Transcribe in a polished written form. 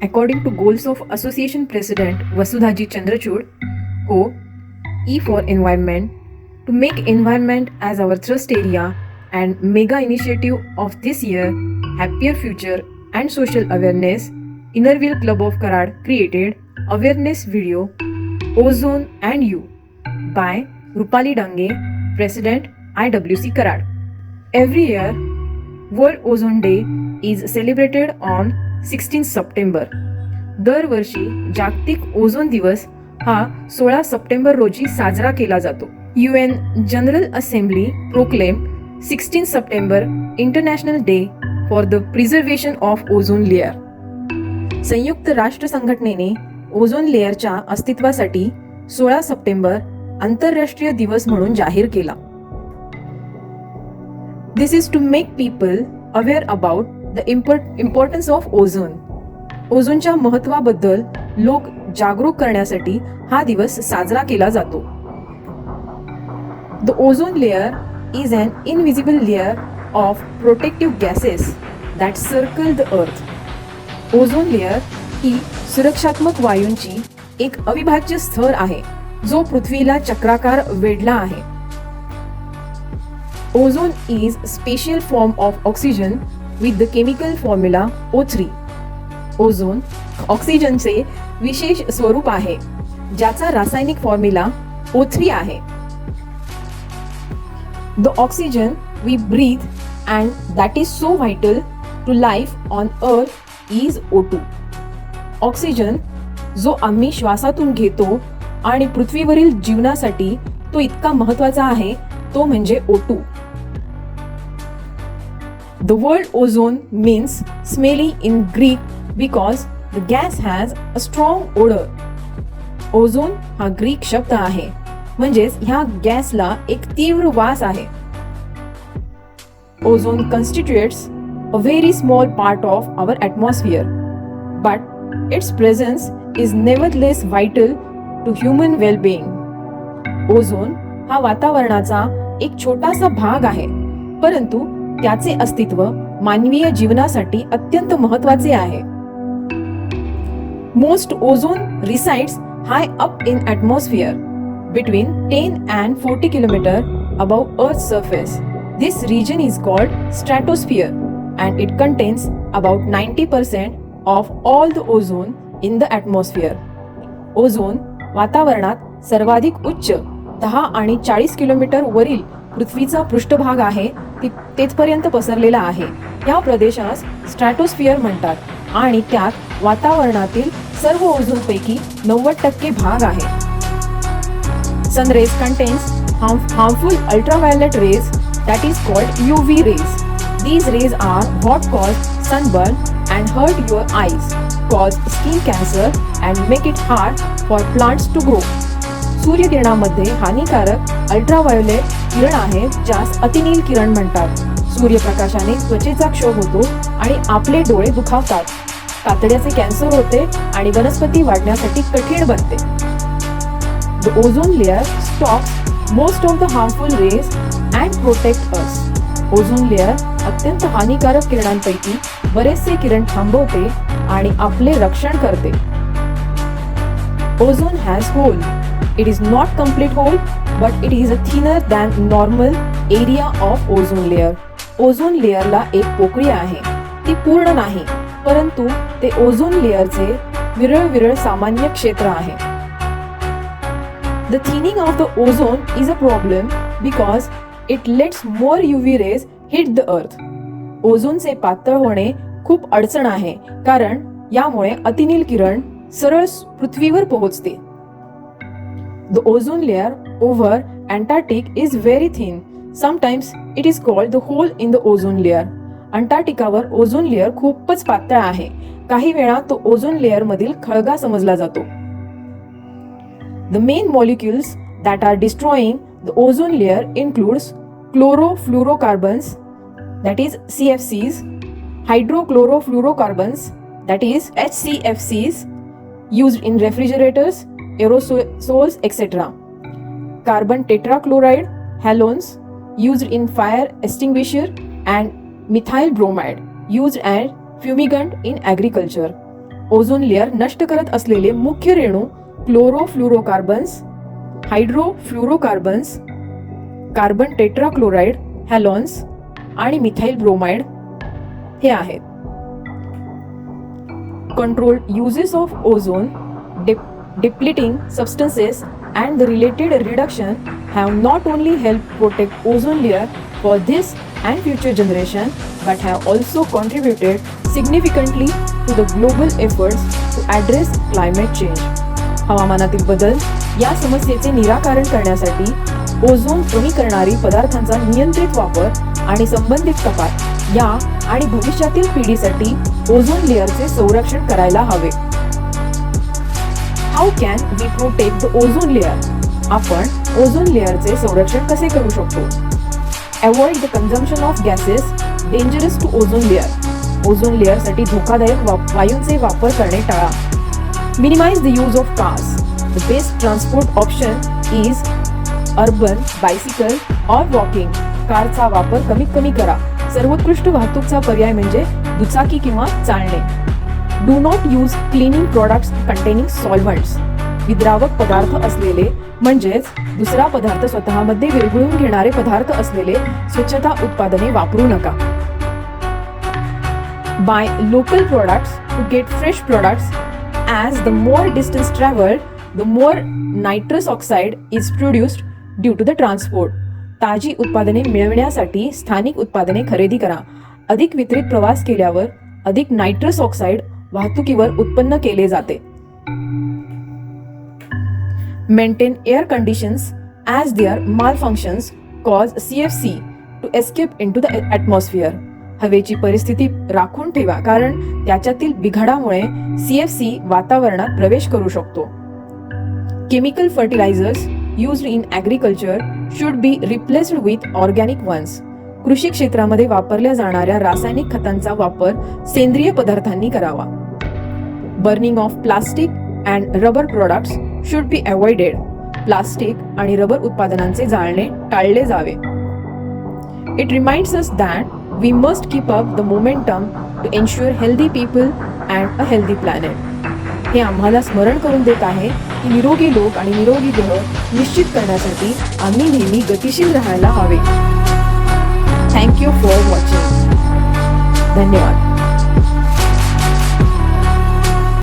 According to goals of Association President Vasudhaji Chandrachud, who E for Environment, to make environment as our thrust area and mega initiative of this year, Happier Future and Social Awareness, Innerville Club of Karad created awareness video Ozone and You by Rupali Dange, President IWC Karad. Every year, World Ozone Day is celebrated on 16 September. दरवर्षी जागतिक ozone दिवस हा 16 September रोजी साजरा केला जातो. UN general assembly proclaim 16 September international day for the preservation of ozone layer. संयुक्त राष्ट्र संघटनेने ओझोन लेअरच्या अस्तित्वासाठी 16 सप्टेंबर आंतरराष्ट्रीय दिवस म्हणून जाहीर केला. This is to make people aware about the importance of ozone. ओझोनच्या महत्त्वाबद्दल लोक जागरूक करण्यासाठी हा दिवस साजरा केला जातो. The ozone layer is an invisible layer of protective gases that circle the earth. Ozone layer ही सुरक्षात्मक वायूंची एक अविभाज्य स्तर आहे जो पृथ्वीला चक्राकार वेढला आहे. Ozone is special form of oxygen with the chemical formula O3. Ozone ऑक्सिजनचे विशेष स्वरूप आहे ज्याचा रासायनिक फॉर्म्युला O3 आहे. The oxygen we breathe and that is so vital to life on earth is O2. Oxygen जो आम्ही श्वासातून घेतो आणि पृथ्वीवरील जीवनासाठी तो इतका महत्त्वाचा आहे तो म्हणजे O2. The word ozone means smelly in Greek because the gas has a strong odor. Ozone हा ग्रीक शब्द आहे म्हणजेच ह्या गॅसला एक तीव्र वास आहे. Ozone constitutes a very small part of our atmosphere, but its presence is nevertheless vital to human well-being. Ozone हा वातावरणाचा एक छोटासा भाग आहे परंतु त्याचे अस्तित्व मानवीय जीवनासाठी अत्यंत महत्त्वाचे आहे. Most ozone resides high up in atmosphere between 10 and 40 km above Earth's surface. This region is called stratosphere and it contains about 90% of all the ozone in the atmosphere. Ozone वातावरणात सर्वाधिक उच्च 10 आणि 40 किलोमीटर वरील पृथ्वीचा पृष्ठभाग आहे तेथपर्यंत पसरलेला आहे. या प्रदेशास स्ट्रॅटोस्फियर म्हणतात आणि त्यात वातावरणातील सर्व ओझोनपैकी 90% भाग आहे. Sun rays contains harmful ultraviolet rays that is called UV rays. These rays are what cause sunburn and hurt your eyes, cause skin cancer and make it hard for plants to grow. सूर्यकिरणामध्ये हानिकारक ultraviolet किरण आहे ज्यास अतिनील किरण म्हणतात. सूर्यप्रकाशाने त्वचेचा क्षोभ होतो आणि आपले डोळे दुखावतात. कातड्याचे कॅन्सर होते आणि वनस्पती वाढण्यासाठी कठीण बनते. The ozone layer stops most of the harmful rays and protect us. Ozone layer अत्यंत हानिकारक किरणांपैकी बरेचसे किरण थांबवते आणि आपले रक्षण करते. Ozone has hole. It is not complete hole, but it is a thinner than normal area of ozone layer. Ozone लेयरला एक पोकळी आहे. ती पूर्ण नाही, परंतु ते ओझोन लेयरचे विरळ सामान्य क्षेत्र आहे. The thinning of the ozone is a problem because it lets more UV rays hit the earth. ओझोनचे पातळ होणे खूप अडचण आहे कारण यामुळे अतिनील किरण सरळ पृथ्वीवर पोहोचते. The ozone layer over Antarctic is very thin. Sometimes it is called the hole in the ozone layer. अंटार्क्टिकावर ओझोन लेयर खूपच पातळ आहे. काही वेळा तो ओझोन लेयर मधील खळगा समजला जातो. The main molecules that are destroying the ozone layer includes chlorofluorocarbons, that is CFCs, hydrochlorofluorocarbons, that is HCFCs, used in refrigerators, aerosols, etc. Carbon tetrachloride, halogens, used in fire extinguisher, and methyl bromide, used as fumigant in agriculture. Ozone layer नष्ट करत असलेले मुख्य रेणू chlorofluorocarbons, हायड्रोफ्लोरोकार्बन्स, carbon tetrachloride, हॅलॉन्स आणि methyl bromide हे आहेत. Controlled uses of ozone depleting substances and the related reduction have not only helped protect ozone layer for this and future generation but have also contributed significantly to the global efforts to address climate change. हवामानातील बदल या समस्येचे निराकरण करण्यासाठी ozone कमी करणारी पदार्थांचा नियंत्रित वापर आणि संबंधित कपात या आणि भविष्यातील पिढीसाठी ओझोन लेअरचे संरक्षण करायला हवे. How can we protect the ozone layer? आपण ओझोन लेअरचे संरक्षण कसे करू शकतो? Avoid the consumption of gases dangerous to ozone layer. Ozone लेअरसाठी धोकादायक वायूंचे वापर करणे टाळा. Minimise the use of cars. The best transport option is urban bicycle और वॉकिंग. कारचा वापर कमीत कमी करा. सर्वोत्कृष्ट वाहतूकचा पर्याय म्हणजे दुचाकी किंवा चालणे. Do not use cleaning products containing solvents. विद्रावक पदार्थ असलेले म्हणजेच दुसरा पदार्थ स्वतःमध्ये विरघळून घेणारे पदार्थ असलेले स्वच्छता उत्पादने वापरू नका. Buy local products to get fresh products. As the more distance travelled the more nitrous oxide is produced due to the transport. ताजी उत्पादने मिळविण्यासाठी स्थानिक उत्पादने खरेदी करा. अधिक वितरित प्रवास केल्यावर अधिक नायट्रस ऑक्साइड वाहतुकीवर उत्पन्न केले जाते. Maintain air conditions as their malfunctions cause CFC to escape into the atmosphere. हवेची परिस्थिती राखून ठेवा कारण त्याच्यातील बिघाडामुळे CFC वातावरणात प्रवेश करू शकतो. Chemical fertilizers used in agriculture should be replaced with organic ones. कृषी क्षेत्रामध्ये वापरल्या जाणाऱ्या रासायनिक खतांचा वापर सेंद्रिय पदार्थांनी करावा. Burning of plastic and rubber products should be avoided. Plastic आणि रबर उत्पादनांचे जाळणे टाळले जावे. It reminds us that we must keep up the momentum to ensure healthy people and a healthy planet. हे आम्हाला स्मरण करून देत आहे की निरोगी लोक आणि निरोगी ग्रह निश्चित करण्यासाठी आम्ही नेहमी गतिशील राहायला हवे. Thank you for watching. धन्यवाद.